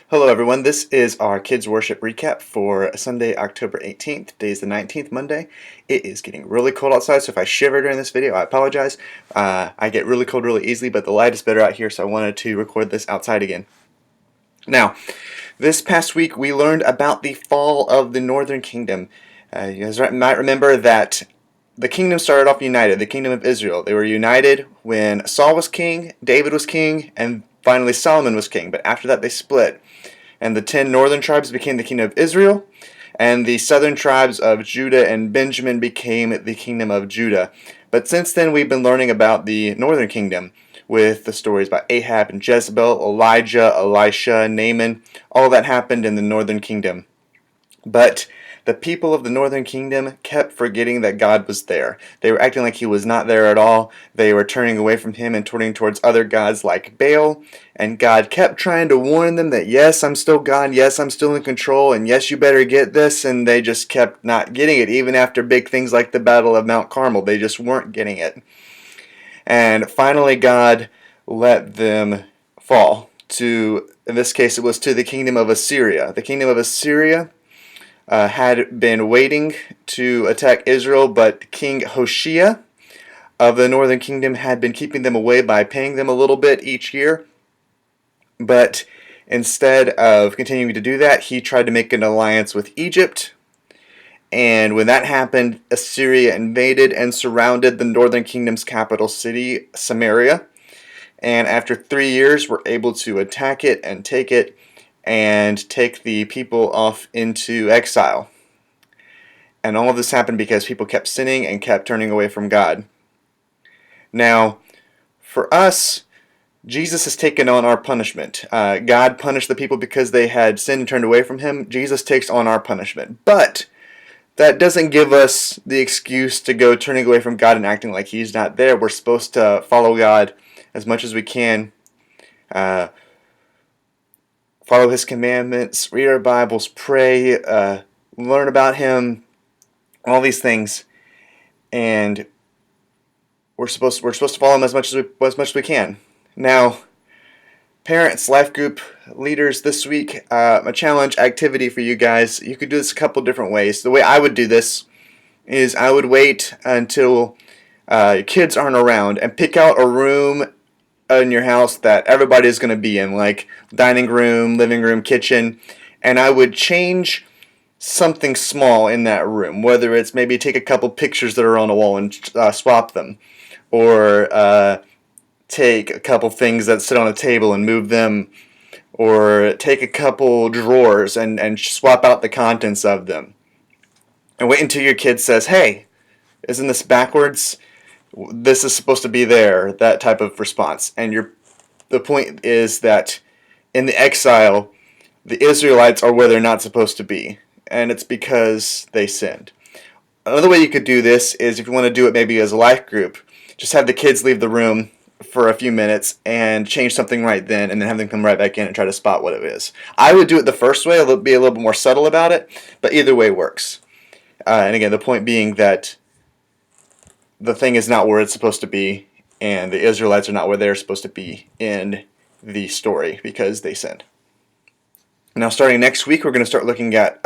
Hello everyone, this is our Kids Worship recap for Sunday, October 18th. Today is the 19th, Monday. It is getting really cold outside, so if I shiver during this video, I apologize. I get really cold really easily, but the light is better out here, so I wanted to record this outside again. Now, this past week we learned about the fall of the Northern Kingdom. You guys might remember that the kingdom started off united, the kingdom of Israel. They were united when Saul was king, David was king, and finally Solomon was king. But after that they split. And the 10 northern tribes became the kingdom of Israel, and the southern tribes of Judah and Benjamin became the kingdom of Judah. But since then we've been learning about the northern kingdom with the stories about Ahab and Jezebel, Elijah, Elisha, Naaman. All that happened in the northern kingdom. But the people of the northern kingdom kept forgetting that God was there. They were acting like He was not there at all. They were turning away from Him and turning towards other gods like Baal. And God kept trying to warn them that, yes, I'm still God, yes, I'm still in control, and yes, you better get this. And they just kept not getting it, even after big things like the Battle of Mount Carmel. They just weren't getting it. And finally, God let them fall to, in this case, it was to the kingdom of Assyria. The kingdom of Assyria had been waiting to attack Israel, but King Hoshea of the northern kingdom had been keeping them away by paying them a little bit each year. But instead of continuing to do that, he tried to make an alliance with Egypt. And when that happened, Assyria invaded and surrounded the northern kingdom's capital city, Samaria. And after 3 years, were able to attack it and take the people off into exile. And all of this happened because people kept sinning and kept turning away from God. Now, for us, Jesus has taken on our punishment. God punished the people because they had sinned and turned away from Him. Jesus takes on our punishment. But that doesn't give us the excuse to go turning away from God and acting like He's not there. We're supposed to follow God as much as we can. Follow His commandments, read our Bibles, pray, learn about Him, all these things, and we're supposed to follow Him as much as we can. Now, parents, life group leaders, this week, a challenge activity for you guys. You could do this a couple different ways. The way I would do this is I would wait until your kids aren't around and pick out a room in your house that everybody is going to be in, like dining room, living room, kitchen, and I would change something small in that room, whether it's maybe take a couple pictures that are on a wall and swap them, or take a couple things that sit on a table and move them, or take a couple drawers and swap out the contents of them, and wait until your kid says, hey, isn't this backwards? This is supposed to be there, that type of response. And the point is that in the exile, the Israelites are where they're not supposed to be, and it's because they sinned. Another way you could do this is, if you want to do it maybe as a life group, just have the kids leave the room for a few minutes and change something right then, and then have them come right back in and try to spot what it is. I would do it the first way, be a little bit more subtle about it, but either way works. And again, the point being that the thing is not where it's supposed to be, and the Israelites are not where they're supposed to be in the story because they sinned. Now, starting next week, we're going to start looking at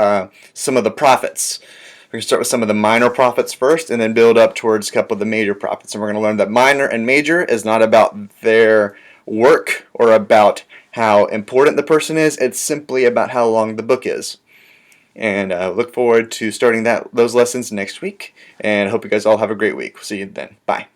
some of the prophets. We're going to start with some of the minor prophets first, and then build up towards a couple of the major prophets. And we're going to learn that minor and major is not about their work or about how important the person is. It's simply about how long the book is. And look forward to starting those lessons next week. And I hope you guys all have a great week. We'll see you then. Bye.